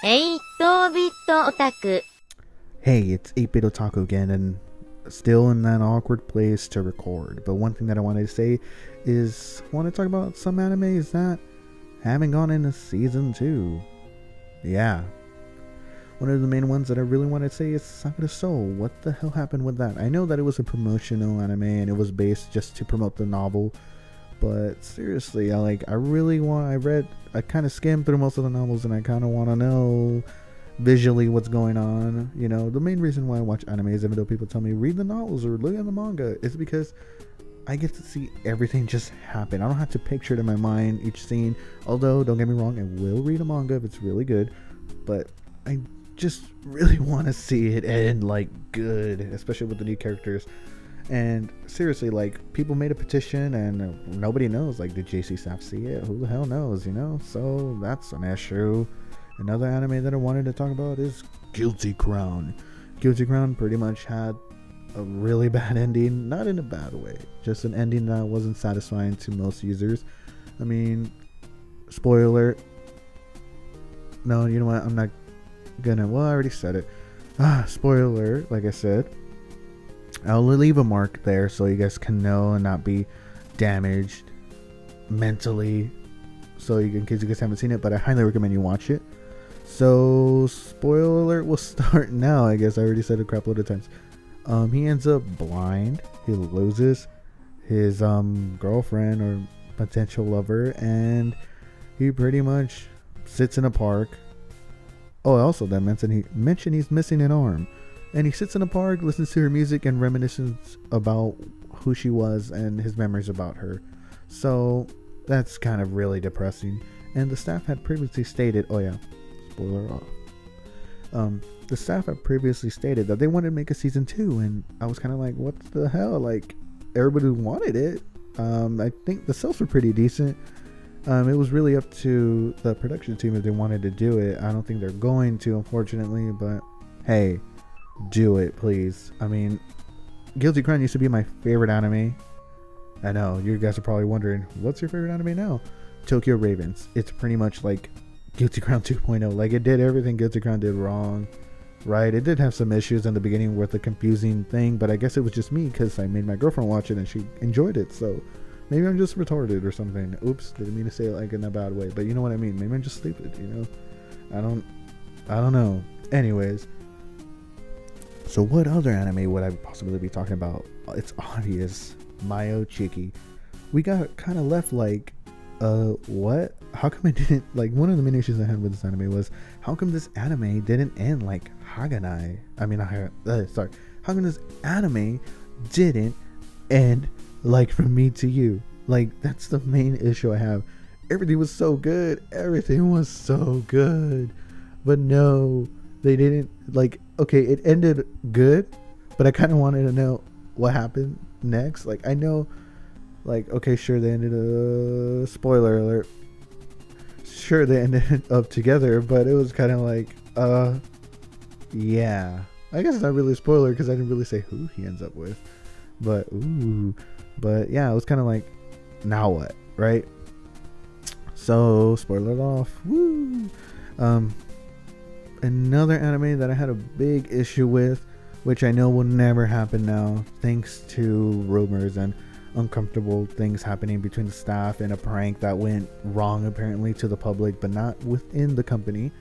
8-bit otaku. Hey, it's 8-bit otaku again, and still in that awkward place to record. But one thing that I wanted to say is, I want to talk about some animes that haven't gone into season 2. Yeah. One of the main ones that I really want to say is Sakurasou. What the hell happened with that? I know that it was a promotional anime and it was based just to promote the novel. But seriously, I kind of skimmed through most of the novels and I kind of want to know visually what's going on. You know, the main reason why I watch animes, even though people tell me read the novels or look at the manga, is because I get to see everything just happen. I don't have to picture it in my mind, each scene. Although, don't get me wrong, I will read a manga if it's really good. But I just really want to see it end like good, especially with the new characters. And seriously, like, people made a petition and nobody knows. Like, did JC staff see it? Who the hell knows, you know? So that's an issue. Another anime that I wanted to talk about is Guilty Crown. Guilty Crown pretty much had a really bad ending. Not in a bad way, just an ending that wasn't satisfying to most users. I mean, spoiler. No, you know what? I'm not gonna. Well, I already said it. Spoiler, like I said. I'll leave a mark there so you guys can know and not be damaged mentally. So in case you guys haven't seen it, but I highly recommend you watch it. So, spoiler alert, will start now. I guess I already said it a crap load of times. He ends up blind. He loses his girlfriend or potential lover, and he pretty much sits in a park. Oh, also that mentioned he's missing an arm. And he sits in a park, listens to her music, and reminisces about who she was and his memories about her. So that's kind of really depressing. And the staff had previously stated, oh yeah, spoiler off. The staff had previously stated that they wanted to make a season 2, and I was kind of like, what the hell? Like, everybody wanted it. I think the sales were pretty decent. It was really up to the production team if they wanted to do it. I don't think they're going to, unfortunately, but hey, do it, please. I mean, Guilty Crown used to be my favorite anime. I know, you guys are probably wondering, what's your favorite anime now? Tokyo Ravens. It's pretty much like Guilty Crown 2.0. Like, it did everything Guilty Crown did wrong, right? It did have some issues in the beginning with the confusing thing, but I guess it was just me because I made my girlfriend watch it and she enjoyed it. So maybe I'm just retarded or something. Oops, didn't mean to say it like in a bad way, but you know what I mean. Maybe I'm just stupid, you know? I don't know. Anyways, so what other anime would I possibly be talking about? It's obvious. Mayo Chiki. We got kind of left like, what? How come it didn't, like, one of the main issues I had with this anime was, how come this anime didn't end like Haganai? How come this anime didn't end like From Me to You? Like, that's the main issue I have. Everything was so good. But no, they didn't, like, okay, it ended good, but I kind of wanted to know what happened next. Like, I know, like, okay, sure, they ended, spoiler alert, sure, they ended up together, but it was kind of like, yeah, I guess it's not really a spoiler because I didn't really say who he ends up with, but yeah, it was kind of like, now what, right? So, spoiler off, woo. Another anime that I had a big issue with, which I know will never happen now, thanks to rumors and uncomfortable things happening between the staff and a prank that went wrong apparently to the public, but not within the company,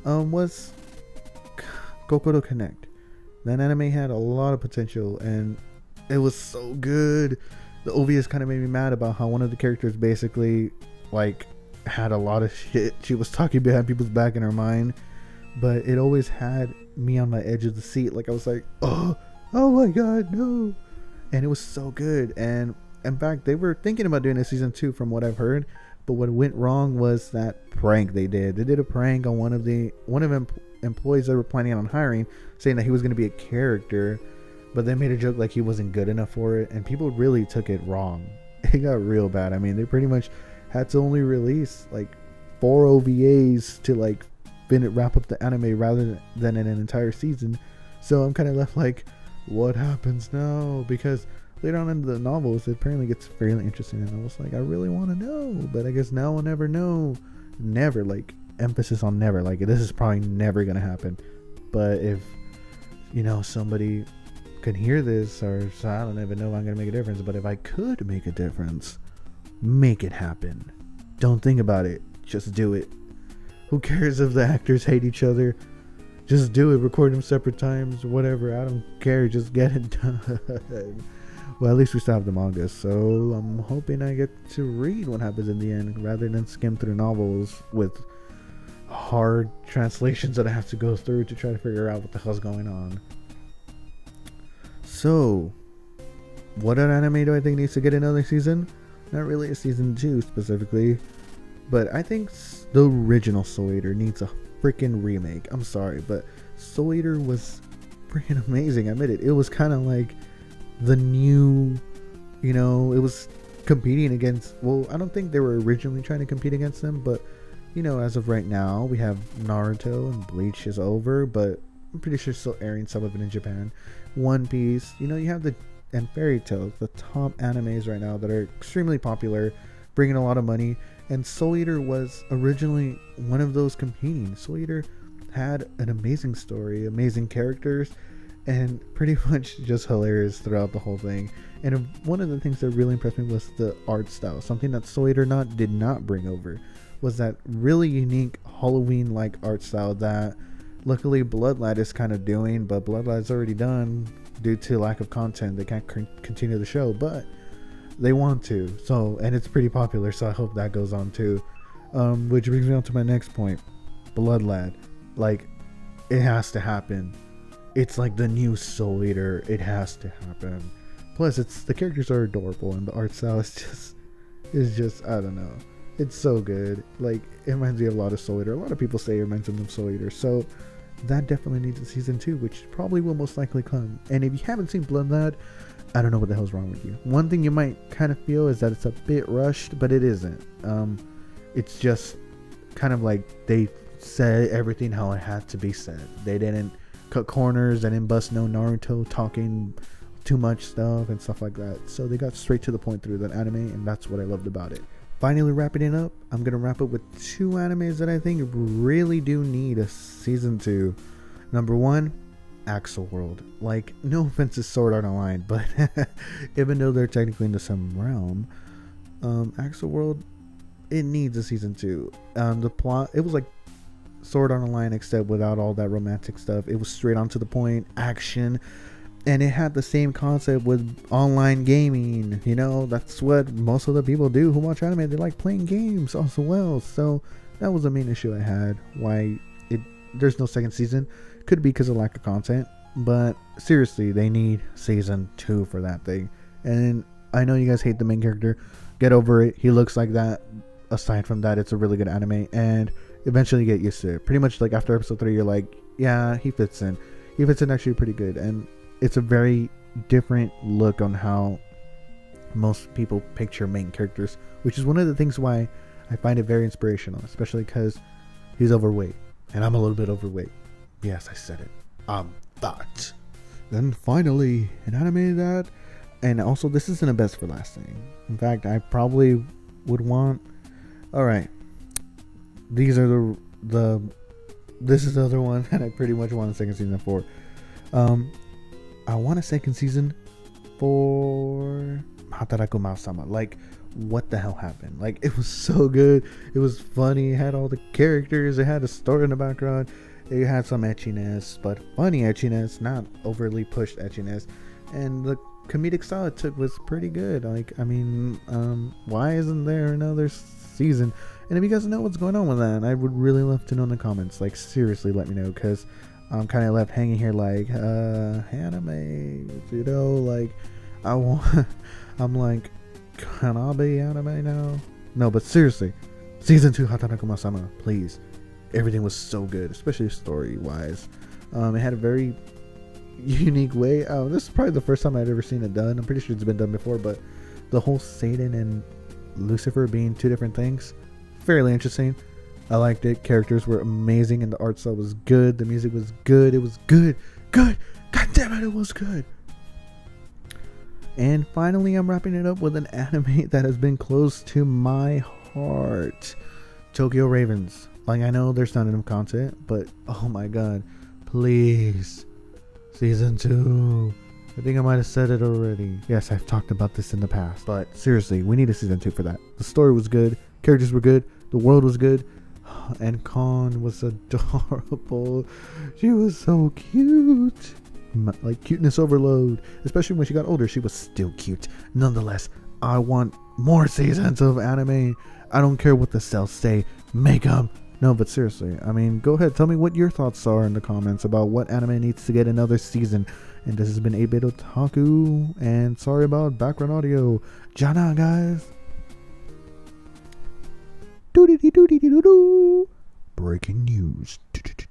was Kokoro Connect. That anime had a lot of potential and it was so good. The OVAs kind of made me mad about how one of the characters basically, like, had a lot of shit she was talking behind people's back in her mind. But it always had me on my edge of the seat. Like, I was like, oh my god, no. And it was so good. And in fact, they were thinking about doing a season 2 from what I've heard. But what went wrong was that prank they did. They did a prank on one of employees they were planning on hiring, saying that he was going to be a character. But they made a joke like he wasn't good enough for it. And people really took it wrong. It got real bad. I mean, they pretty much had to only release like 4 OVAs to like wrap up the anime rather than in an entire season. So I'm kind of left like, what happens now? Because later on in the novels it apparently gets fairly interesting, and I was like, I really want to know, but I guess now I'll never know. Never, like, emphasis on never. Like, this is probably never gonna happen. But if, you know, somebody can hear this, or so I don't even know if I'm gonna make a difference, but if I could make a difference, make it happen. Don't think about it, just do it. Who cares if the actors hate each other? Just do it. Record them separate times, whatever. I don't care, just get it done. Well, at least we still have the manga, so I'm hoping I get to read what happens in the end rather than skim through novels with hard translations that I have to go through to try to figure out what the hell's going on. So, what anime do I think needs to get another season? Not really a season 2 specifically, but I think the original Soul Eater needs a freaking remake. I'm sorry, but Soul Eater was freaking amazing. I admit it. It was kind of like the new, you know, it was competing against, well, I don't think they were originally trying to compete against them, but, you know, as of right now, we have Naruto and Bleach is over, but I'm pretty sure still airing some of it in Japan. One Piece, you know, you have and Fairy Tail, the top animes right now that are extremely popular, bringing a lot of money, and Soul Eater was originally one of those competing. Soul Eater had an amazing story, amazing characters, and pretty much just hilarious throughout the whole thing. And one of the things that really impressed me was the art style. Something that Soul Eater did not bring over was that really unique Halloween-like art style that luckily Bloodlad is kind of doing, but Bloodlad's already done due to lack of content. They can't continue the show, but they want to. So, and it's pretty popular, so I hope that goes on too. Which brings me on to my next point. Bloodlad. Like, it has to happen. It's like the new Soul Eater. It has to happen. Plus, the characters are adorable, and the art style is just I don't know. It's so good. Like, it reminds me of a lot of Soul Eater. A lot of people say it reminds them of Soul Eater. So that definitely needs a season 2, which probably will most likely come. And if you haven't seen Bloodlad, I don't know what the hell's wrong with you. One thing you might kind of feel is that it's a bit rushed, but it isn't. It's just kind of like they said everything how it had to be said. They didn't cut corners, they didn't bust no Naruto talking too much stuff and stuff like that. So they got straight to the point through that anime, and that's what I loved about it. Finally, wrapping it up, I'm going to wrap up with 2 animes that I think really do need a season 2. Number 1, Accel World. Like, no offense to Sword Art Online, but even though they're technically in the same realm, Accel World, it needs a season 2. The plot, it was like Sword Art Online except without all that romantic stuff. It was straight on to the point, action, and it had the same concept with online gaming. You know, that's what most of the people do who watch anime. They like playing games also well. So that was the main issue I had. Why there's no second season. Could be because of lack of content, but seriously, they need season 2 for that thing. And I know you guys hate the main character. Get over it. He looks like that. Aside from that, it's a really good anime, and eventually you get used to it. Pretty much like after episode 3, you're like, yeah, he fits in. He fits in actually pretty good, and it's a very different look on how most people picture main characters, which is one of the things why I find it very inspirational, especially because he's overweight, and I'm a little bit overweight. Yes, I said it. I'm fat. Then finally, an anime that, and also this isn't a best for last thing. In fact, I probably would want. All right, these are this is the other one that I pretty much want a second season for. I want a second season for Hataraku Maou-sama. Like, what the hell happened? Like, it was so good. It was funny. It had all the characters. It had a story in the background. It had some etchiness, but funny etchiness, not overly pushed etchiness. And the comedic style it took was pretty good. Like, I mean, why isn't there another season? And if you guys know what's going on with that, I would really love to know in the comments. Like, seriously, let me know, because I'm kind of left hanging here like, anime, you know, like, I'm like, can I be anime now? No, but seriously, season 2 Hataraku Maou-sama, please. Everything was so good, especially story-wise. It had a very unique way. This is probably the first time I'd ever seen it done. I'm pretty sure it's been done before, but the whole Satan and Lucifer being 2 different things, fairly interesting. I liked it. Characters were amazing, and the art style was good. The music was good. It was good. God damn it, it was good. And finally, I'm wrapping it up with an anime that has been close to my heart. Tokyo Ravens. Like, I know there's not enough content, but oh my god, please, season 2. I think I might have said it already. Yes, I've talked about this in the past, but seriously, we need a season 2 for that. The story was good, characters were good, the world was good, and Kon was adorable. She was so cute. Like, cuteness overload. Especially when she got older, she was still cute. Nonetheless, I want more seasons of anime. I don't care what the cells say. Make them. No, but seriously, I mean, go ahead. Tell me what your thoughts are in the comments about what anime needs to get another season. And this has been 8-Bit Otaku. And sorry about background audio. Jana, guys. Doo-dee-doo-dee-doo-doo. Breaking news. Did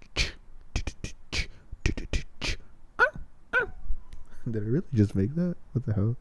I really just make that? What the hell?